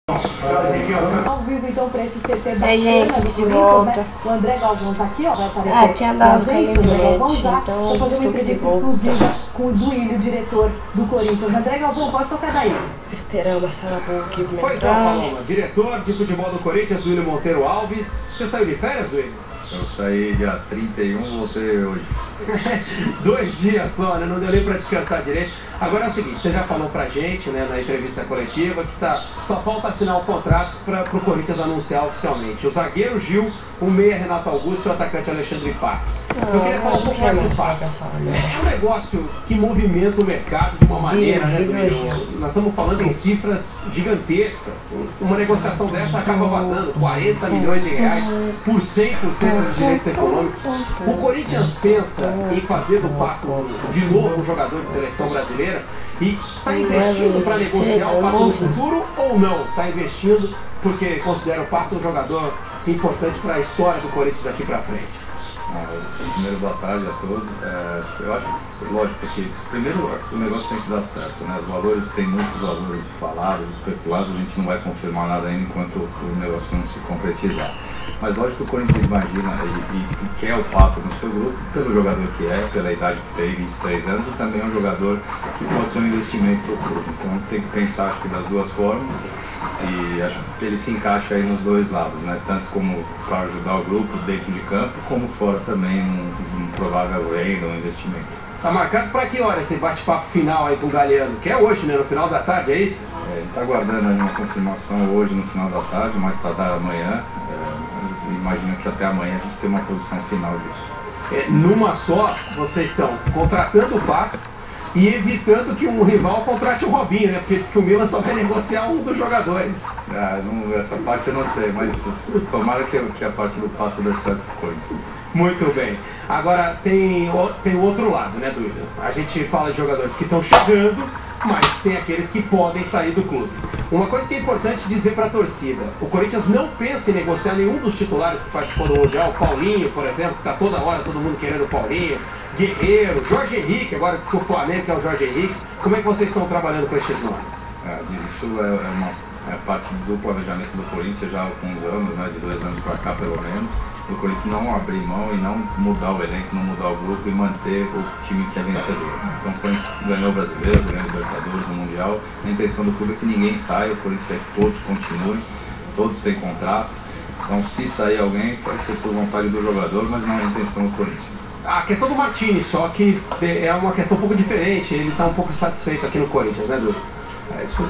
Ao vivo então para esse CT bacana, gente, de volta. Né? O André Galvão tá aqui, ó, vai aparecer. Tinha dado a gente, o André Galvão já então fazer uma entrevista exclusiva com o Duílio, diretor do Corinthians. André Galvão, pode tocar daí. Esperamos a sala boa aqui pra Pois não, Paloma, diretor de futebol do Corinthians, Duílio Monteiro Alves. Você saiu de férias, Duílio? Eu saí dia 31, voltei hoje. 2 dias só, né? Não deu nem pra descansar direito. Agora é o seguinte, você já falou pra gente, né, na entrevista coletiva, que só falta assinar o contrato pro Corinthians anunciar oficialmente. O zagueiro Gil, o meia Renato Augusto e o atacante Alexandre Pato. Eu queria falar um pouco mais do Pato. É um negócio que movimenta o mercado de uma maneira, né, Duílio? Nós estamos falando em cifras gigantescas. Uma negociação dessa acaba vazando 40 milhões de reais por 100% dos direitos econômicos. O Corinthians pensa em fazer do Pato de novo um jogador de seleção brasileira e está investindo para negociar o Pato no futuro ou não? Está investindo porque considera o Pato um jogador importante para a história do Corinthians daqui para frente? Primeiro, boa tarde a todos. Eu acho, lógico, que primeiro o negócio tem que dar certo, né? Os valores, tem muitos valores falados, especulados, a gente não vai confirmar nada ainda enquanto o negócio não se concretizar. Mas lógico que o Corinthians imagina e quer o Pato no seu grupo, pelo jogador que é, pela idade que tem, 23 anos, e também é um jogador que pode ser um investimento para o clube. Então tem que pensar, acho que das duas formas, e acho que ele se encaixa aí nos dois lados, né? Tanto como para ajudar o grupo dentro de campo, como fora também um provável renda, um investimento. Tá marcado para que hora esse bate-papo final aí com o Galhardo? Que é hoje, né? No final da tarde, é isso? Ele está aguardando aí uma confirmação hoje no final da tarde, mais tardar amanhã. Imagino que até amanhã a gente tem uma posição final disso. Numa só, vocês estão contratando o Pato e evitando que um rival contrate o Robinho, né? Porque diz que o Milan só vai negociar um dos jogadores. Essa parte eu não sei, mas tomara que a parte do Pato dê certo foi. Muito bem. Agora tem o outro lado, né, Duílio? A gente fala de jogadores que estão chegando, mas tem aqueles que podem sair do clube. Uma coisa que é importante dizer para a torcida, o Corinthians não pensa em negociar nenhum dos titulares que participou do Mundial, o Paulinho, por exemplo, que está toda hora todo mundo querendo o Paulinho, Guerreiro, Jorge Henrique, agora que o Flamengo, que é o Jorge Henrique. Como é que vocês estão trabalhando com esses nomes? Isso é parte do planejamento do Corinthians já há alguns anos, né, de 2 anos para cá pelo menos. O Corinthians não abrir mão e não mudar o elenco, não mudar o grupo e manter o time que é vencedor. Então o Corinthians ganhou o Brasileiro, ganhou o Libertadores, o Mundial. A intenção do clube é que ninguém saia, o Corinthians quer que todos continuem, todos têm contrato. Então se sair alguém, pode ser por vontade do jogador, mas não é a intenção do Corinthians. A questão do Martins, só que é uma questão um pouco diferente, ele está um pouco insatisfeito aqui no Corinthians, né, Dudu? Isso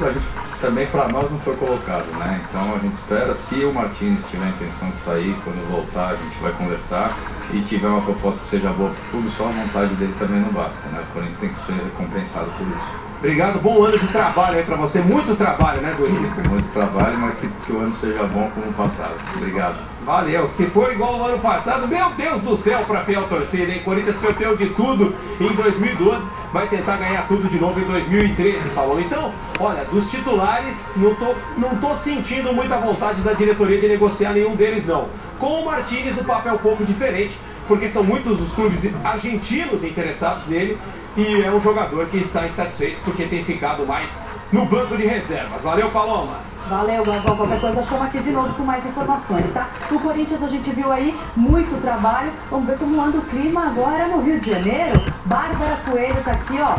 também para nós não foi colocado, né? Então a gente espera, se o Martins tiver a intenção de sair, quando voltar a gente vai conversar e tiver uma proposta que seja boa para o clube, só a vontade dele também não basta, né? O Corinthians tem que ser recompensado por isso. Obrigado, bom ano de trabalho aí para você, muito trabalho, né, Dudu? Muito trabalho, mas que o ano seja bom como o passado. Obrigado. Valeu, se for igual ao ano passado, meu Deus do céu, para fiel torcida, hein? Corinthians perdeu de tudo em 2012, vai tentar ganhar tudo de novo em 2013, falou. Então, olha, dos titulares, não tô sentindo muita vontade da diretoria de negociar nenhum deles, não. Com o Martins, o papo é um pouco diferente, porque são muitos os clubes argentinos interessados nele, e é um jogador que está insatisfeito porque tem ficado mais no banco de reservas. Valeu, Paloma! Valeu, Galvão. Qualquer coisa chama aqui de novo com mais informações, tá? No Corinthians a gente viu aí muito trabalho. Vamos ver como anda o clima agora no Rio de Janeiro. Bárbara Coelho tá aqui, ó,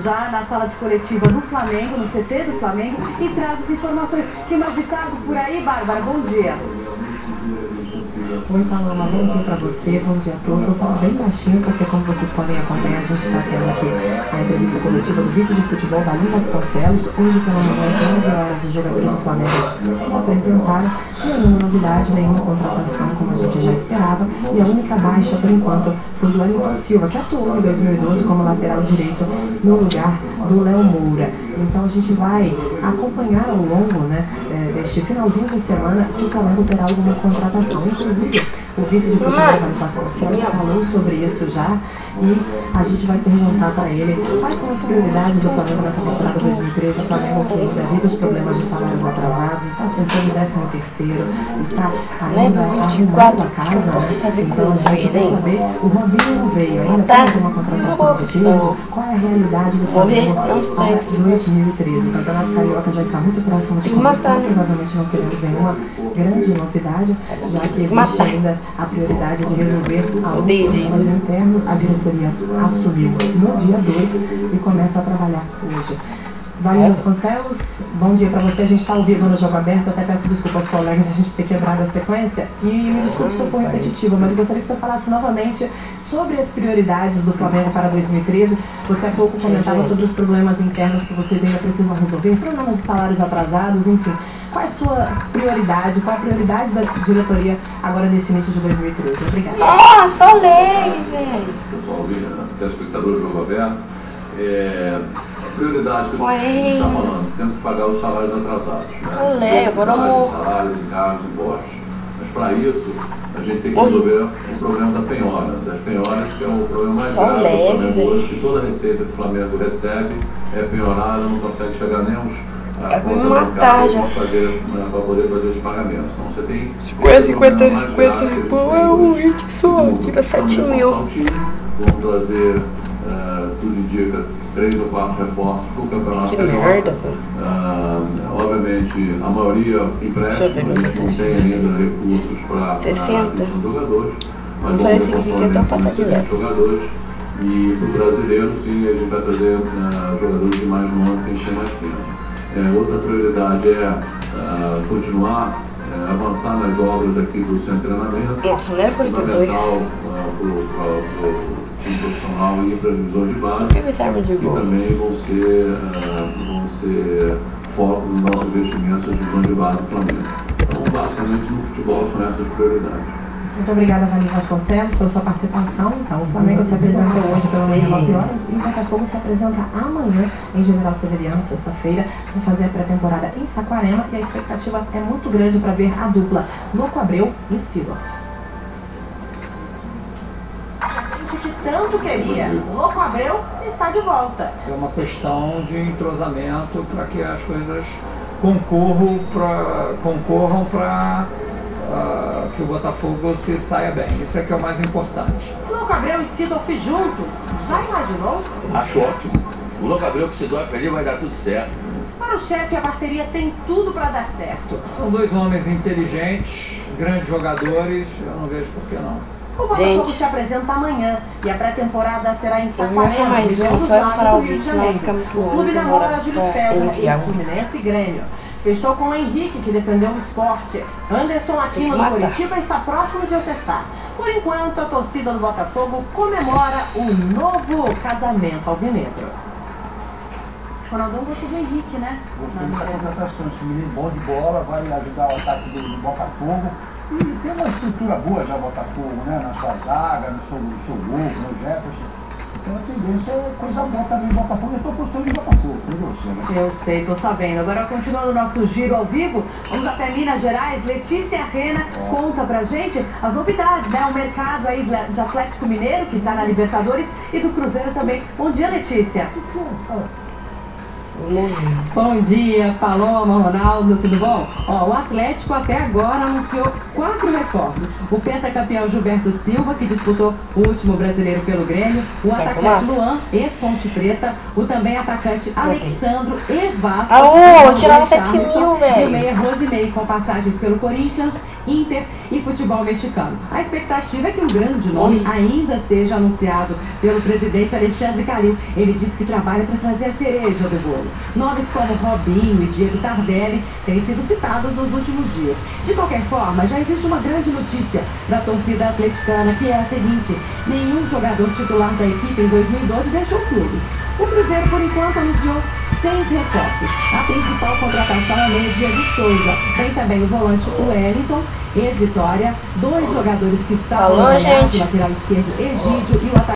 já na sala de coletiva do Flamengo, no CT do Flamengo, e traz as informações. Que mais agitado por aí, Bárbara? Bom dia. Oi, Paloma, bom dia para você, bom dia a todos. Vou falar bem baixinho porque, como vocês podem acompanhar, a gente está tendo aqui a entrevista coletiva do vice de futebol da Lima Vasconcelos. Hoje, pela manhã, às 9 horas, os jogadores do Flamengo se apresentaram. Nenhuma novidade, nenhuma contratação, como a gente já esperava. E a única baixa, por enquanto, foi do Wellington Silva, que atuou em 2012 como lateral direito no lugar do Léo Moura. Então a gente vai acompanhar ao longo, né, deste finalzinho de semana se o Flamengo terá alguma contratação. Inclusive, o vice de futebol da Vasconcelos falou sobre isso já e a gente vai perguntar para ele quais são as prioridades do Flamengo nessa temporada 2013. O Flamengo que ainda vive os problemas de salários atrasados, está entrou em 13º, está Lembra ainda o 24 arrumando a que casa, eu posso fazer com então a o gente quer Rodinei? saber, o Robinho não veio ainda, Tá. tem uma contratação de título, qual é a realidade do Morrer Flamengo não está para entre os meus. 2013. O Campeonato Carioca já está muito próximo de Tem que começar, matar, né? provavelmente não teremos nenhuma grande novidade, já que existe matar. ainda a prioridade de resolver alguns Odeio, problemas internos. A diretoria assumiu no dia 2 e começa a trabalhar hoje. Valinho Vasconcelos, bom dia para você. A gente está ao vivo no Jogo Aberto. Até peço desculpa aos colegas a gente ter quebrado a sequência. E me desculpe se eu for repetitiva, mas eu gostaria que você falasse novamente sobre as prioridades do Flamengo para 2013. Você há pouco comentava sobre os problemas internos que vocês ainda precisam resolver, problemas de salários atrasados, enfim. Qual é a sua prioridade? Qual é a prioridade da diretoria agora nesse início de 2013? Obrigada. Nossa, olhei, velho. Pessoal, telespectador do Jogo Aberto, a prioridade que a gente está falando, temos que pagar os salários atrasados. Olé, agora amor. Salários, encargos, impostos. Mas para isso, a gente tem que resolver o problema da penhora. Das penhoras, que é o problema mais Só grave leve, do Flamengo velho. hoje, que toda a receita que o Flamengo recebe é penhorada, não consegue chegar nem aos É pra me matar já. para poder fazer os pagamentos. Então você tem 50 pão é um hit só, tira 7 mil. Vamos trazer, tudo indica, 3 ou 4 reforços para o campeonato. Que merda, pô. Obviamente, a maioria empréstimo, a gente não tem ainda recursos para 60. os jogadores. Mas Vou fazer esse vídeo aqui até eu passar de leve. Jogadores. E para o brasileiro, sim, a gente vai trazer jogadores de mais nome que a gente tem mais tempo. Outra prioridade é continuar, avançar nas obras aqui do centro de treinamento. Nossa, não é 42. Fundamental para o time profissional e para a divisão de base. Por que essa arma de E gol? também vão ser foco dos nossos investimentos na divisão de base do Flamengo. Então, basicamente, no futebol são essas prioridades. Muito obrigada, Valinho Vasconcelos, pela sua participação. Então, o Flamengo se apresenta hoje pela manhã 9 horas e daqui a pouco se apresenta amanhã em General Severiano, sexta-feira, para fazer a pré-temporada em Saquarema, e a expectativa é muito grande para ver a dupla Louco Abreu e Silas. Que tanto queria. Louco Abreu está de volta. É uma questão de entrosamento para que as coisas concorram para que o Botafogo se saia bem. Isso é que é o mais importante. Louco Abreu e Sidolf juntos. Já imaginou? Acho ótimo. O Louco Abreu com o Sidolf ali vai dar tudo certo. Para o chefe, a parceria tem tudo para dar certo. São dois homens inteligentes, grandes jogadores, eu não vejo por que não. O Botafogo se apresenta amanhã e a pré-temporada será em Saquarema, mais região um, dos só Lagos para do o Rio de vídeo, senão Janeiro. fica muito O longo, clube demora namora Júlio pra César, enviar. Fluminense e Grêmio. Fechou com o Henrique, que defendeu o esporte. Anderson Aquino do matar. Curitiba está próximo de acertar. Por enquanto, a torcida do Botafogo comemora um novo casamento alvinegro. Ronaldão gostou do Henrique, né? Gostei dessa contratação, esse menino bom de bola, vai ajudar o ataque do Botafogo. E tem uma estrutura boa já o Botafogo, né? Na sua zaga, no seu gol, no Jefferson. Então a tendência é coisa boa também do Botafogo. Eu estou apostando em Botafogo, foi você, né? Eu sei, tô sabendo. Agora, continuando o nosso giro ao vivo, vamos até Minas Gerais. Letícia Rena conta pra gente as novidades, né? O mercado aí de Atlético Mineiro, que tá na Libertadores, e do Cruzeiro também. Bom dia, Letícia. Bom dia, Paloma, Ronaldo, tudo bom? O Atlético até agora anunciou 4 reforços. O pentacampeão Gilberto Silva, que disputou o último brasileiro pelo Grêmio, o atacante Luan, ex-Ponte Preta, o também atacante Alexandro, ex-Vasco, tirava 7 mil, velho. e o meia Rosinei, com passagens pelo Corinthians, Inter e futebol mexicano. A expectativa é que um grande nome ainda seja anunciado pelo presidente Alexandre Calil. Ele disse que trabalha para trazer a cereja do bolo. Nomes como Robinho e Diego Tardelli têm sido citados nos últimos dias. De qualquer forma, já existe uma grande notícia da torcida atleticana, que é a seguinte: nenhum jogador titular da equipe em 2012 deixou o clube. O Cruzeiro, por enquanto, anunciou 6 reforços. A principal contratação é o meia Diego Souza. Tem também o volante Wellington, ex-Vitória, 2 jogadores que estavam no lateral esquerdo Egídio e o atacante